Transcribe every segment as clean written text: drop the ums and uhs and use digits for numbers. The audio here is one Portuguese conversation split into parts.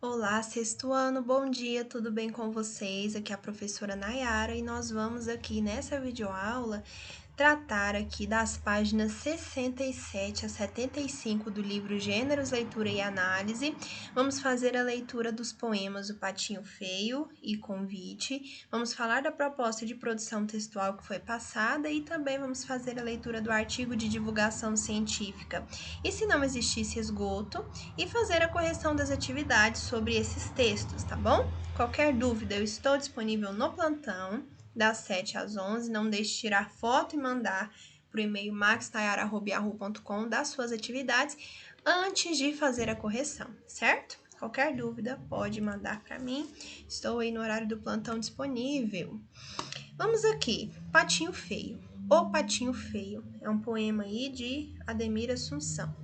Olá, sexto ano, bom dia, tudo bem com vocês? Aqui é a professora Nayara e nós vamos aqui nessa videoaula tratar aqui das páginas 67 a 75 do livro Gêneros, Leitura e Análise. Vamos fazer a leitura dos poemas O Patinho Feio e Convite. Vamos falar da proposta de produção textual que foi passada e também vamos fazer a leitura do artigo de divulgação científica E se não existisse esgoto, e fazer a correção das atividades sobre esses textos, tá bom? Qualquer dúvida, eu estou disponível no plantão das 7 às 11. Não deixe de tirar foto e mandar para o e-mail maxtayara@yahoo.com das suas atividades antes de fazer a correção, certo? Qualquer dúvida, pode mandar para mim. Estou aí no horário do plantão disponível. Vamos aqui, Patinho Feio. O Patinho Feio é um poema aí de Ademir Assunção.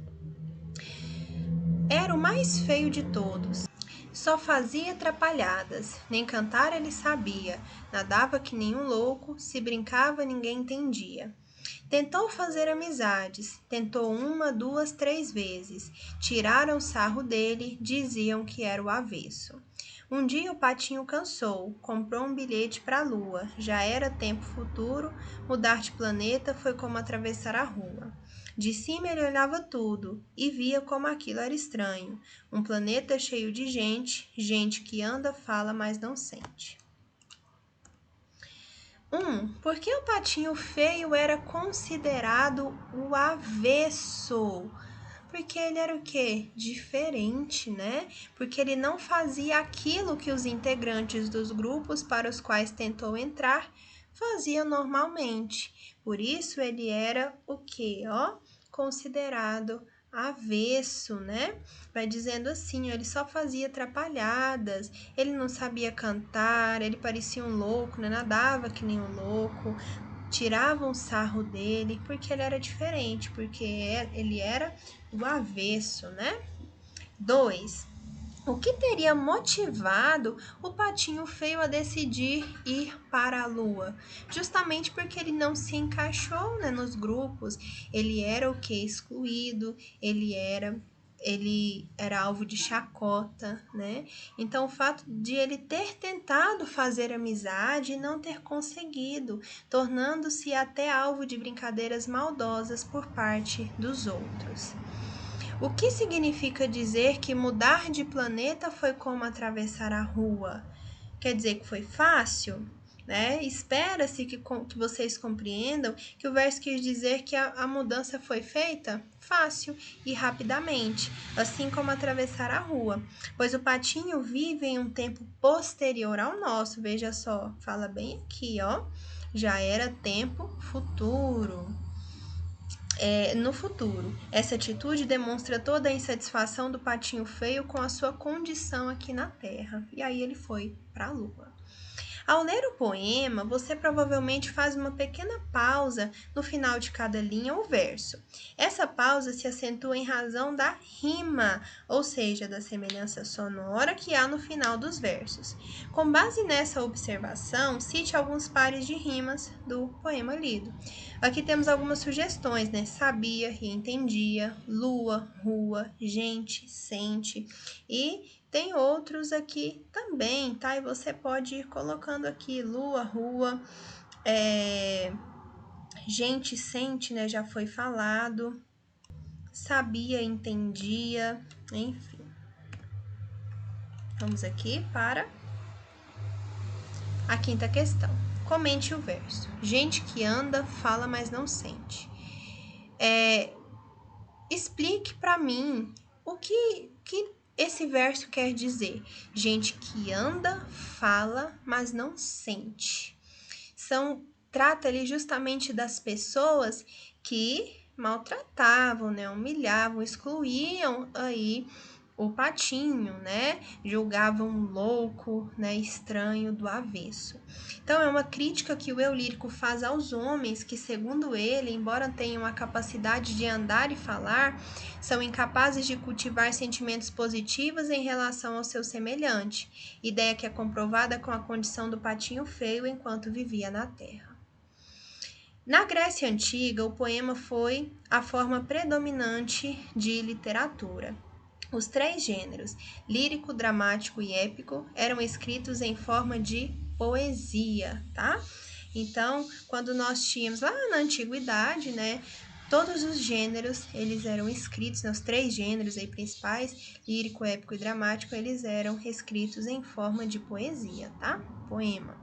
Era o mais feio de todos. Só fazia atrapalhadas, nem cantar ele sabia, nadava que nem um louco, se brincava ninguém entendia. Tentou fazer amizades, tentou uma, duas, 3 vezes. Tiraram sarro dele, diziam que era o avesso. Um dia o patinho cansou, comprou um bilhete para a lua. Já era tempo futuro, mudar de planeta foi como atravessar a rua. De cima ele olhava tudo e via como aquilo era estranho. Um planeta cheio de gente, gente que anda, fala, mas não sente. Por que o patinho feio era considerado o avesso? Porque ele era o quê? Diferente, né? Porque ele não fazia aquilo que os integrantes dos grupos para os quais tentou entrar faziam normalmente. Por isso ele era o quê? Considerado avesso, né? Vai dizendo assim, ele só fazia atrapalhadas, ele não sabia cantar, ele parecia um louco, né? Nadava que nem um louco, tiravam sarro dele, porque ele era diferente, porque ele era do avesso, né? 2. O que teria motivado o patinho feio a decidir ir para a lua? Justamente porque ele não se encaixou, né, nos grupos, ele era o que? Excluído, ele era alvo de chacota, né? Então, o fato de ele ter tentado fazer amizade e não ter conseguido, tornando-se até alvo de brincadeiras maldosas por parte dos outros. O que significa dizer que mudar de planeta foi como atravessar a rua? Quer dizer que foi fácil? Né? Espera-se que vocês compreendam que o verso quis dizer que a mudança foi feita fácil e rapidamente, assim como atravessar a rua, pois o patinho vive em um tempo posterior ao nosso. Veja só, fala bem aqui, já era tempo futuro. No futuro. Essa atitude demonstra toda a insatisfação do patinho feio com a sua condição aqui na Terra. E aí ele foi para a Lua. Ao ler o poema, você provavelmente faz uma pequena pausa no final de cada linha ou verso. Essa pausa se acentua em razão da rima, ou seja, da semelhança sonora que há no final dos versos. Com base nessa observação, cite alguns pares de rimas do poema lido. Aqui temos algumas sugestões, né? Sabia e entendia, lua, rua, gente, sente e tem outros aqui também, tá? E você pode ir colocando aqui lua, rua, gente sente, né? Já foi falado. Sabia, entendia, enfim. Vamos aqui para a quinta questão. Comente o verso. Gente que anda, fala, mas não sente. Explique para mim o que esse verso quer dizer. Gente que anda, fala, mas não sente. Trata ali justamente das pessoas que maltratavam, né, humilhavam, excluíam aí o patinho, né? Julgavam louco, né, estranho do avesso. Então é uma crítica que o eu lírico faz aos homens que, segundo ele, embora tenham a capacidade de andar e falar, são incapazes de cultivar sentimentos positivos em relação ao seu semelhante, ideia que é comprovada com a condição do patinho feio enquanto vivia na terra. Na Grécia Antiga, o poema foi a forma predominante de literatura. Os 3 gêneros, lírico, dramático e épico, eram escritos em forma de poesia, tá? Então, quando nós tínhamos lá na antiguidade, né, todos os gêneros, eles eram escritos, né, os 3 gêneros aí principais, lírico, épico e dramático, eles eram escritos em forma de poesia, tá? Poema.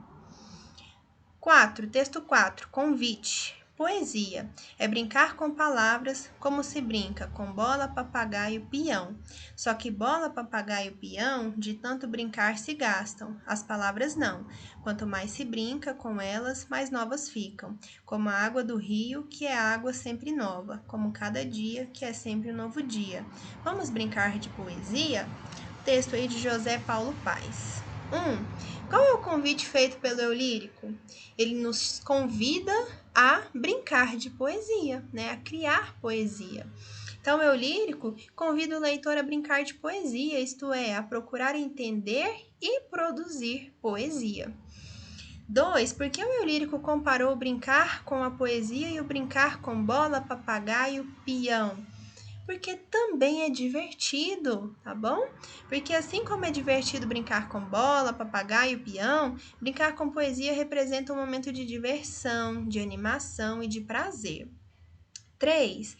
4. Texto 4. Convite. Poesia. É brincar com palavras como se brinca com bola, papagaio, peão. Só que bola, papagaio, peão, de tanto brincar se gastam. As palavras não. Quanto mais se brinca com elas, mais novas ficam. Como a água do rio, que é água sempre nova. Como cada dia, que é sempre um novo dia. Vamos brincar de poesia? Texto aí de José Paulo Paes. 1. Qual é o convite feito pelo eu lírico? Ele nos convida a brincar de poesia, né? A criar poesia. Então, o eu lírico convida o leitor a brincar de poesia, isto é, a procurar entender e produzir poesia. 2. Por que o eu lírico comparou o brincar com a poesia e o brincar com bola, papagaio, peão? Porque também é divertido, tá bom? Porque assim como é divertido brincar com bola, papagaio, peão, brincar com poesia representa um momento de diversão, de animação e de prazer. 3.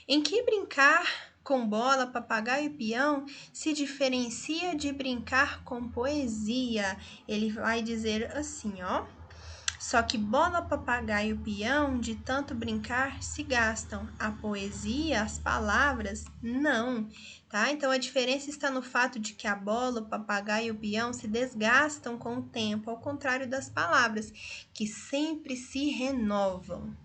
Em que brincar com bola, papagaio e peão se diferencia de brincar com poesia? Ele vai dizer assim, ó. Só que bola, papagaio e peão, de tanto brincar, se gastam. A poesia, as palavras, não, tá? Então, a diferença está no fato de que a bola, o papagaio e o peão se desgastam com o tempo, ao contrário das palavras, que sempre se renovam.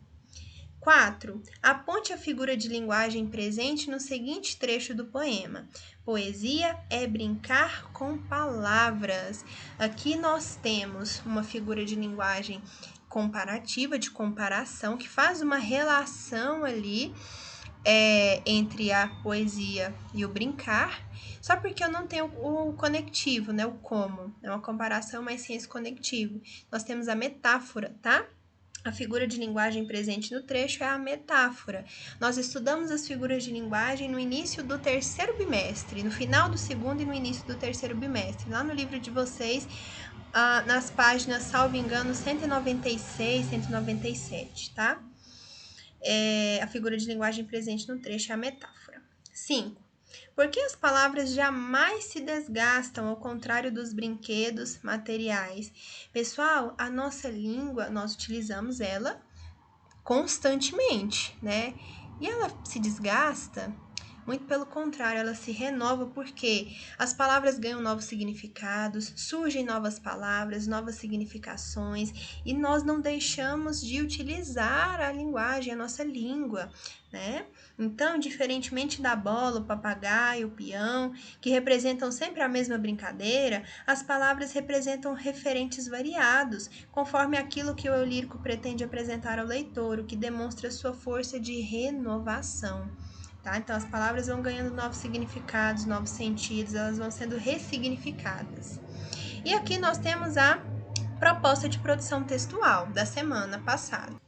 4. Aponte a figura de linguagem presente no seguinte trecho do poema. Poesia é brincar com palavras. Aqui nós temos uma figura de linguagem comparativa, de comparação, que faz uma relação ali entre a poesia e o brincar, só porque eu não tenho o conectivo, né? O como. É uma comparação, mas sem esse conectivo. Nós temos a metáfora, tá? A figura de linguagem presente no trecho é a metáfora. Nós estudamos as figuras de linguagem no início do 3º bimestre, no final do 2º e no início do 3º bimestre, lá no livro de vocês, nas páginas, salvo engano, 196, 197, tá? A figura de linguagem presente no trecho é a metáfora. 5. Por que as palavras jamais se desgastam, ao contrário dos brinquedos materiais? Pessoal, a nossa língua, nós utilizamos ela constantemente, né? E ela se desgasta? Muito pelo contrário, ela se renova porque as palavras ganham novos significados, surgem novas palavras, novas significações, e nós não deixamos de utilizar a linguagem, a nossa língua, né? Então, diferentemente da bola, o papagaio, o peão, que representam sempre a mesma brincadeira, as palavras representam referentes variados, conforme aquilo que o eu lírico pretende apresentar ao leitor, o que demonstra sua força de renovação. Tá? Então, as palavras vão ganhando novos significados, novos sentidos, elas vão sendo ressignificadas. E aqui nós temos a proposta de produção textual da semana passada.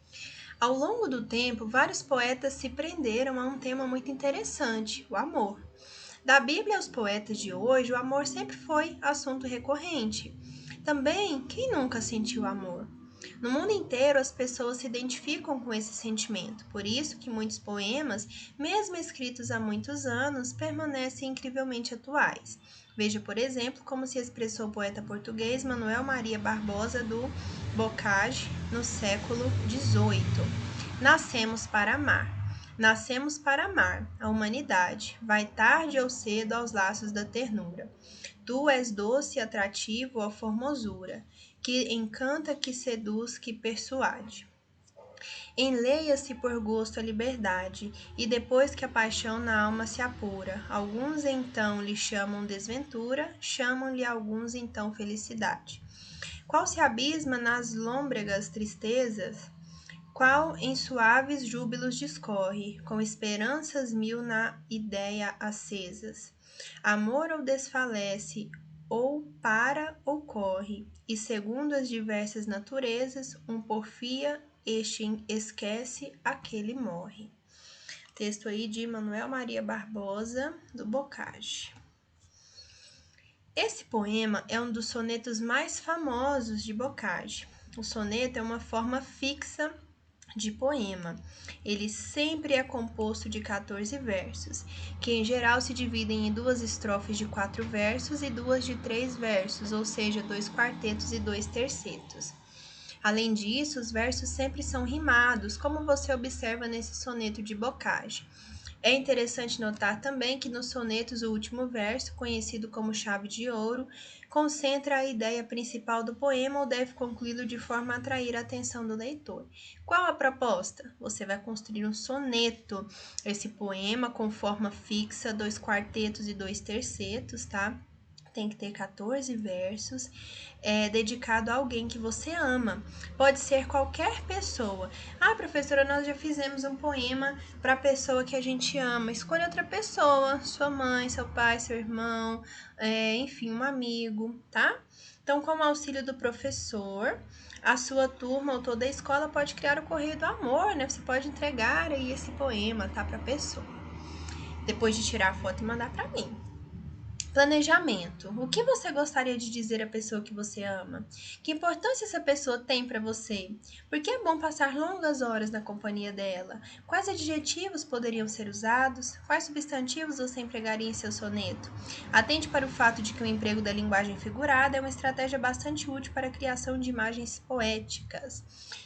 Ao longo do tempo, vários poetas se prenderam a um tema muito interessante, o amor. Da Bíblia aos poetas de hoje, o amor sempre foi assunto recorrente. Também, quem nunca sentiu amor? No mundo inteiro, as pessoas se identificam com esse sentimento, por isso que muitos poemas, mesmo escritos há muitos anos, permanecem incrivelmente atuais. Veja, por exemplo, como se expressou o poeta português Manuel Maria Barbosa do Bocage no século XVIII. Nascemos para amar. Nascemos para amar a humanidade, vai tarde ou cedo aos laços da ternura. Tu és doce e atrativo a formosura, que encanta, que seduz, que persuade. Enleia-se por gosto a liberdade, e depois que a paixão na alma se apura, alguns então lhe chamam desventura, chamam-lhe alguns então felicidade. Qual se abisma nas lômbregas tristezas, qual em suaves júbilos discorre, com esperanças mil na ideia acesas. Amor ou desfalece, ou para ou corre, e segundo as diversas naturezas, um porfia, este esquece, aquele morre. texto aí de Manuel Maria Barbosa, do Boccaccio. Esse poema é um dos sonetos mais famosos de Boccaccio. O soneto é uma forma fixa de poema. Ele sempre é composto de 14 versos, que em geral se dividem em 2 estrofes de 4 versos e 2 de 3 versos, ou seja, 2 quartetos e 2 tercetos. Além disso, os versos sempre são rimados, como você observa nesse soneto de Boccaccio. É interessante notar também que nos sonetos o último verso, conhecido como chave de ouro, concentra a ideia principal do poema ou deve concluí-lo de forma a atrair a atenção do leitor. Qual a proposta? Você vai construir um soneto, esse poema com forma fixa, 2 quartetos e 2 tercetos, tá? Tem que ter 14 versos, dedicado a alguém que você ama. Pode ser qualquer pessoa. Ah, professora, nós já fizemos um poema para a pessoa que a gente ama. Escolha outra pessoa, sua mãe, seu pai, seu irmão, enfim, um amigo, tá? Então, com o auxílio do professor, a sua turma ou toda a escola pode criar o Correio do Amor, né? Você pode entregar aí esse poema, tá, para a pessoa. Depois de tirar a foto e mandar para mim. Planejamento. O que você gostaria de dizer à pessoa que você ama? Que importância essa pessoa tem para você? Por que é bom passar longas horas na companhia dela? Quais adjetivos poderiam ser usados? Quais substantivos você empregaria em seu soneto? Atente para o fato de que o emprego da linguagem figurada é uma estratégia bastante útil para a criação de imagens poéticas.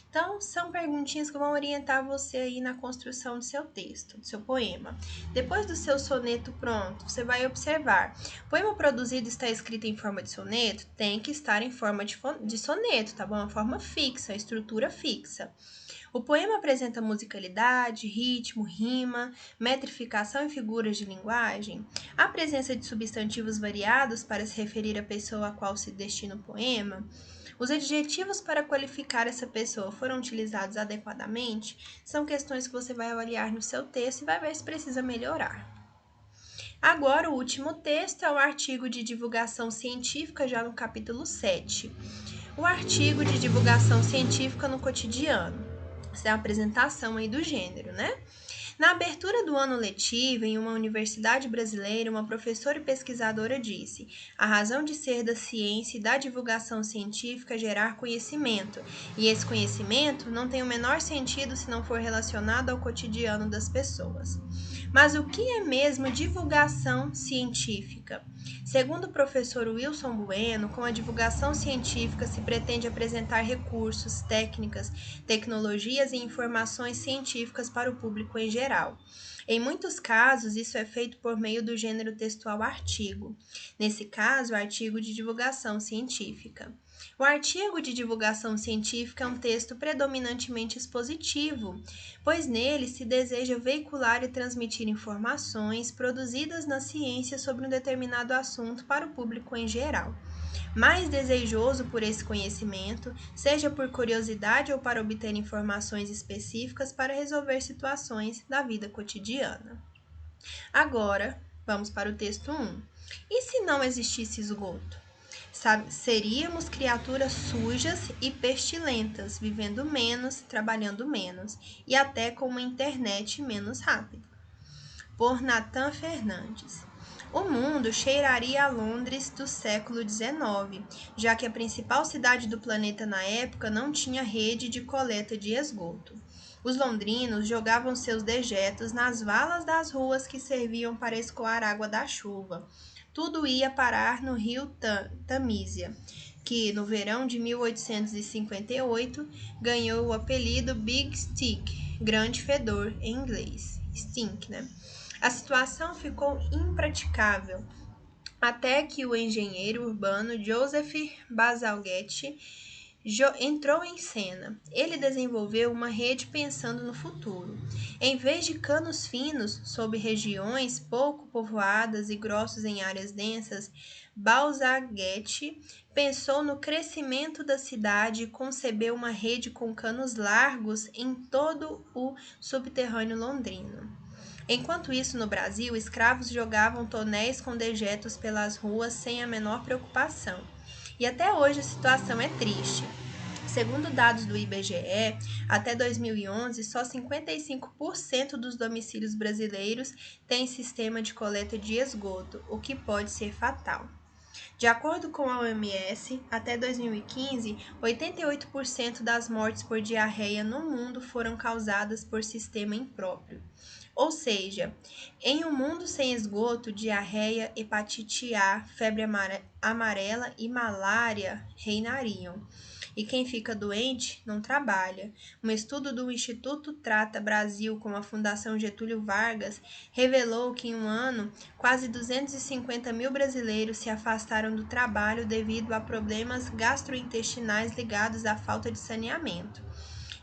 Então, são perguntinhas que vão orientar você aí na construção do seu texto, do seu poema. Depois do seu soneto pronto, você vai observar. O poema produzido está escrito em forma de soneto? Tem que estar em forma de soneto, tá bom? Uma forma fixa, estrutura fixa. O poema apresenta musicalidade, ritmo, rima, metrificação e figuras de linguagem. A presença de substantivos variados para se referir à pessoa a qual se destina o poema. Os adjetivos para qualificar essa pessoa foram utilizados adequadamente? São questões que você vai avaliar no seu texto e vai ver se precisa melhorar. Agora, o último texto é o artigo de divulgação científica, já no capítulo 7. O artigo de divulgação científica no cotidiano. Essa é a apresentação aí do gênero, né? Na abertura do ano letivo, em uma universidade brasileira, uma professora e pesquisadora disse: a razão de ser da ciência e da divulgação científica é gerar conhecimento, e esse conhecimento não tem o menor sentido se não for relacionado ao cotidiano das pessoas. Mas o que é mesmo divulgação científica? Segundo o professor Wilson Bueno, com a divulgação científica se pretende apresentar recursos, técnicas, tecnologias e informações científicas para o público em geral. Em muitos casos, isso é feito por meio do gênero textual artigo. Nesse caso, artigo de divulgação científica. O artigo de divulgação científica é um texto predominantemente expositivo, pois nele se deseja veicular e transmitir informações produzidas na ciência sobre um determinado assunto para o público em geral. Mais desejoso por esse conhecimento, seja por curiosidade ou para obter informações específicas para resolver situações da vida cotidiana. Agora, vamos para o texto 1. E se não existisse esgoto? Seríamos criaturas sujas e pestilentas, vivendo menos, trabalhando menos e até com uma internet menos rápida. Por Nathan Fernandes. O mundo cheiraria a Londres do século XIX, já que a principal cidade do planeta na época não tinha rede de coleta de esgoto. Os londrinos jogavam seus dejetos nas valas das ruas que serviam para escoar água da chuva. Tudo ia parar no rio Tamísia, que no verão de 1858 ganhou o apelido Big Stick, grande fedor em inglês, stink, né? A situação ficou impraticável, até que o engenheiro urbano Joseph Bazalgette entrou em cena. Ele desenvolveu uma rede pensando no futuro. Em vez de canos finos sobre regiões pouco povoadas e grossos em áreas densas, Bazalgette pensou no crescimento da cidade e concebeu uma rede com canos largos em todo o subterrâneo londrino. Enquanto isso, no Brasil, escravos jogavam tonéis com dejetos pelas ruas sem a menor preocupação. E até hoje a situação é triste. Segundo dados do IBGE, até 2011, só 55% dos domicílios brasileiros têm sistema de coleta de esgoto, o que pode ser fatal. De acordo com a OMS, até 2015, 88% das mortes por diarreia no mundo foram causadas por sistema impróprio. Ou seja, em um mundo sem esgoto, diarreia, hepatite A, febre amarela e malária reinariam. E quem fica doente não trabalha. Um estudo do Instituto Trata Brasil com a Fundação Getúlio Vargas revelou que em um ano, quase 250 mil brasileiros se afastaram do trabalho devido a problemas gastrointestinais ligados à falta de saneamento.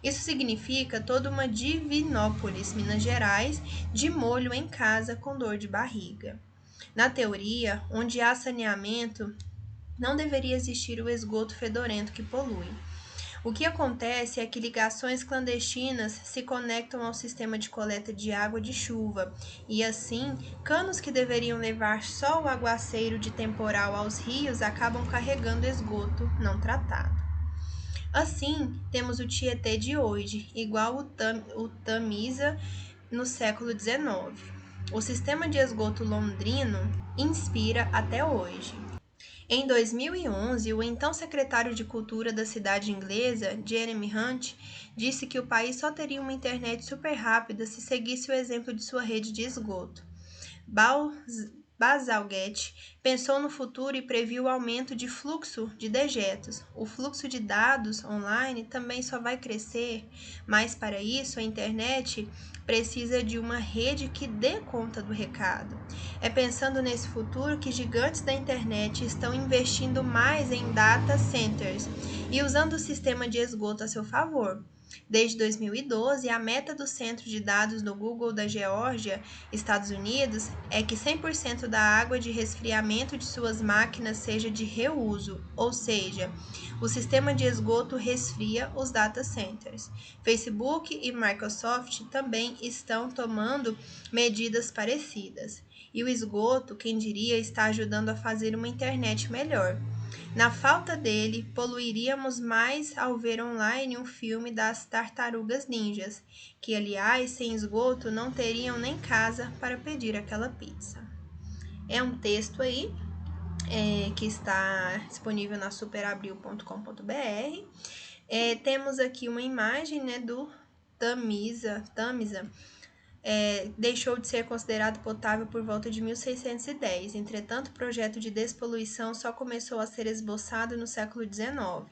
Isso significa toda uma Divinópolis, Minas Gerais, de molho em casa com dor de barriga. Na teoria, onde há saneamento, não deveria existir o esgoto fedorento que polui. O que acontece é que ligações clandestinas se conectam ao sistema de coleta de água de chuva e, assim, canos que deveriam levar só o aguaceiro de temporal aos rios acabam carregando esgoto não tratado. Assim, temos o Tietê de hoje, igual o Tamisa no século XIX. O sistema de esgoto londrino inspira até hoje. Em 2011, o então secretário de Cultura da cidade inglesa, Jeremy Hunt, disse que o país só teria uma internet super rápida se seguisse o exemplo de sua rede de esgoto. Bazalgette pensou no futuro e previu o aumento de fluxo de dejetos. O fluxo de dados online também só vai crescer, mas para isso a internet precisa de uma rede que dê conta do recado. É pensando nesse futuro que gigantes da internet estão investindo mais em data centers e usando o sistema de esgoto a seu favor. Desde 2012, a meta do Centro de Dados do Google da Geórgia, Estados Unidos, é que 100% da água de resfriamento de suas máquinas seja de reuso, ou seja, o sistema de esgoto resfria os data centers. Facebook e Microsoft também estão tomando medidas parecidas. E o esgoto, quem diria, está ajudando a fazer uma internet melhor. Na falta dele, poluiríamos mais ao ver online um filme das Tartarugas Ninjas, que, aliás, sem esgoto não teriam nem casa para pedir aquela pizza. É um texto aí que está disponível na superabril.com.br. Temos aqui uma imagem, né, do Tamisa, deixou de ser considerado potável por volta de 1610. Entretanto, o projeto de despoluição só começou a ser esboçado no século XIX.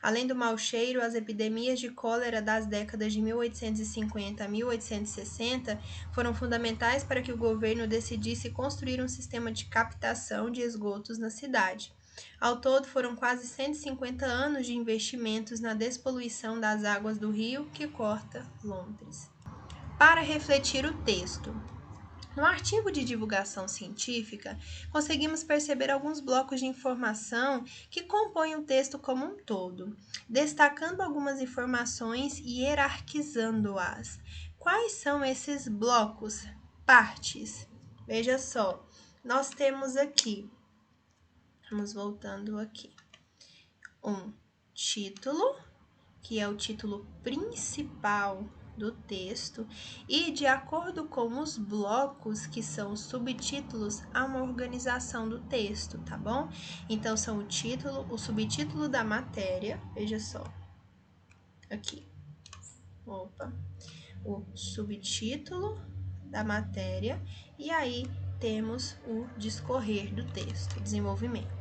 Além do mau cheiro, as epidemias de cólera das décadas de 1850 a 1860 foram fundamentais para que o governo decidisse construir um sistema de captação de esgotos na cidade. Ao todo, foram quase 150 anos de investimentos na despoluição das águas do rio que corta Londres. Para refletir o texto. No artigo de divulgação científica, conseguimos perceber alguns blocos de informação que compõem o texto como um todo, destacando algumas informações e hierarquizando-as. Quais são esses blocos? Partes. Veja só, nós temos aqui, vamos voltando aqui, um título, que é o título principal do texto, e de acordo com os blocos, que são os subtítulos, há uma organização do texto, tá bom? Então, são o título, o subtítulo da matéria, veja só, aqui, o subtítulo da matéria, e aí temos o discorrer do texto, desenvolvimento.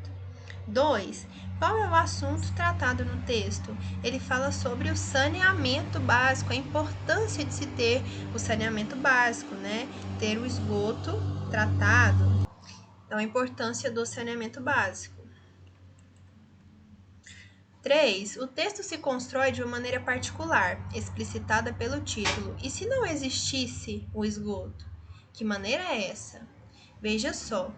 2. Qual é o assunto tratado no texto? Ele fala sobre o saneamento básico, a importância de se ter o saneamento básico, né? Ter o esgoto tratado. Então, a importância do saneamento básico. 3. O texto se constrói de uma maneira particular, explicitada pelo título. E se não existisse o esgoto? Que maneira é essa? Veja só.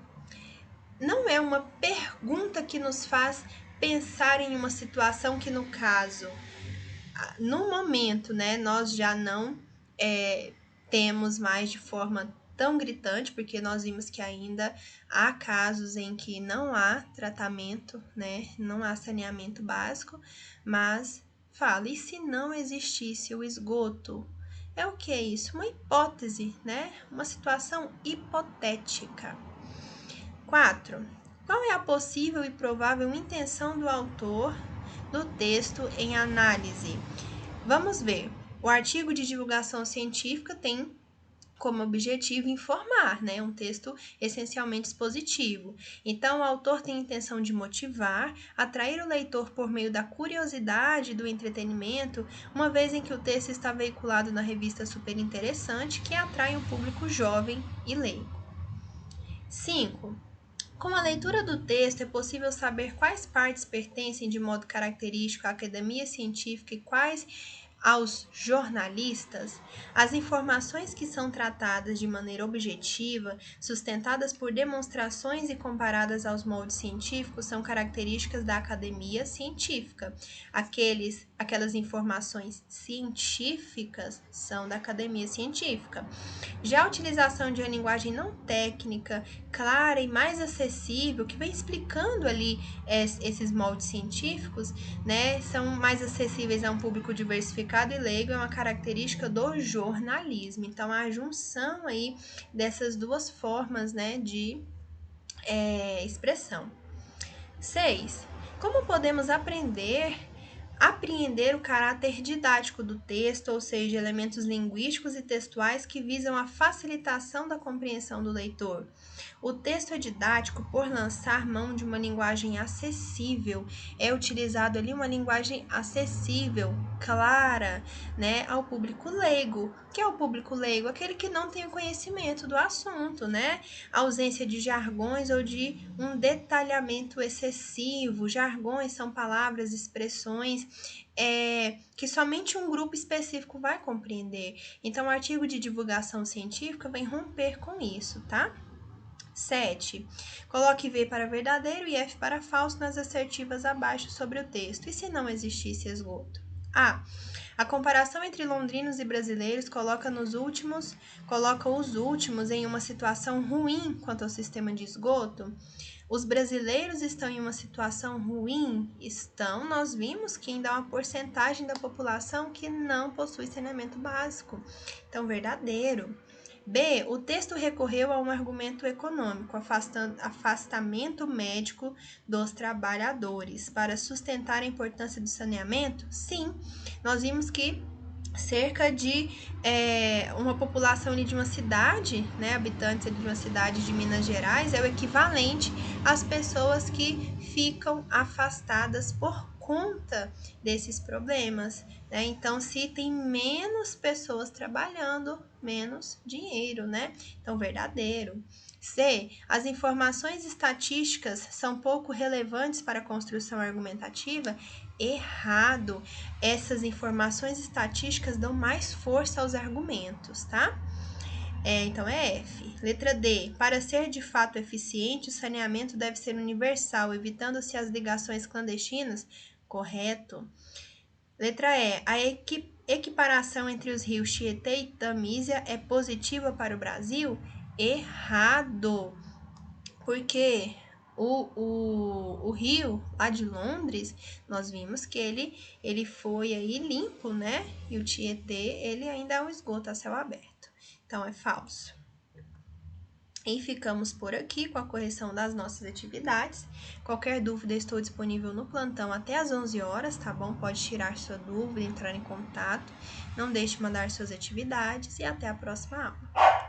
Não é uma pergunta que nos faz pensar em uma situação que, no caso, no momento, né, nós já não temos mais de forma tão gritante, porque nós vimos que ainda há casos em que não há tratamento, né, não há saneamento básico, mas fala, e se não existisse o esgoto? É o que é isso? Uma hipótese, né? Uma situação hipotética. 4. Qual é a possível e provável intenção do autor do texto em análise? Vamos ver. O artigo de divulgação científica tem como objetivo informar, né? Um texto essencialmente expositivo. Então, o autor tem a intenção de motivar, atrair o leitor por meio da curiosidade, do entretenimento, uma vez em que o texto está veiculado na revista Super Interessante, que atrai um público jovem e leigo. 5. Com a leitura do texto, é possível saber quais partes pertencem de modo característico à academia científica e quais aos jornalistas. As informações que são tratadas de maneira objetiva, sustentadas por demonstrações e comparadas aos moldes científicos, são características da academia científica. Aquelas informações científicas são da academia científica. Já a utilização de uma linguagem não técnica, clara e mais acessível, que vem explicando ali esses moldes científicos, né, são mais acessíveis a um público diversificado e leigo, é uma característica do jornalismo. Então, a junção aí dessas duas formas, né, de expressão. 6. Como podemos apreender o caráter didático do texto, ou seja, elementos linguísticos e textuais que visam a facilitação da compreensão do leitor? O texto é didático por lançar mão de uma linguagem acessível. É utilizado ali uma linguagem acessível, clara, né, ao público leigo. O que é o público leigo? Aquele que não tem conhecimento do assunto, né? A ausência de jargões ou de um detalhamento excessivo. Jargões são palavras, expressões que somente um grupo específico vai compreender. Então, o artigo de divulgação científica vem romper com isso, tá? 7. Coloque V para verdadeiro e F para falso nas assertivas abaixo sobre o texto. E se não existisse esgoto? A. A comparação entre londrinos e brasileiros coloca os últimos em uma situação ruim quanto ao sistema de esgoto. Os brasileiros estão em uma situação ruim? Estão. Nós vimos que ainda há uma porcentagem da população que não possui saneamento básico. Então, verdadeiro. B. O texto recorreu a um argumento econômico, afastamento médico dos trabalhadores, para sustentar a importância do saneamento? Sim, nós vimos que cerca de uma população ali de uma cidade, né, habitantes ali de uma cidade de Minas Gerais, é o equivalente às pessoas que ficam afastadas por conta desses problemas, né? Então, se tem menos pessoas trabalhando, menos dinheiro, né? Então, verdadeiro. C. As informações estatísticas são pouco relevantes para a construção argumentativa? Errado. Essas informações estatísticas dão mais força aos argumentos, tá? Então é F. Letra D. Para ser de fato eficiente, o saneamento deve ser universal, evitando-se as ligações clandestinas? Correto. Letra E. A equiparação entre os rios Tietê e Tamísia é positiva para o Brasil? Errado. Porque o rio lá de Londres, nós vimos que ele foi aí limpo, né? E o Tietê, ele ainda é um esgoto a céu aberto. Então, é falso. E ficamos por aqui com a correção das nossas atividades. Qualquer dúvida, estou disponível no plantão até às 11 horas, tá bom? Pode tirar sua dúvida, entrar em contato. Não deixe de mandar suas atividades e até a próxima aula.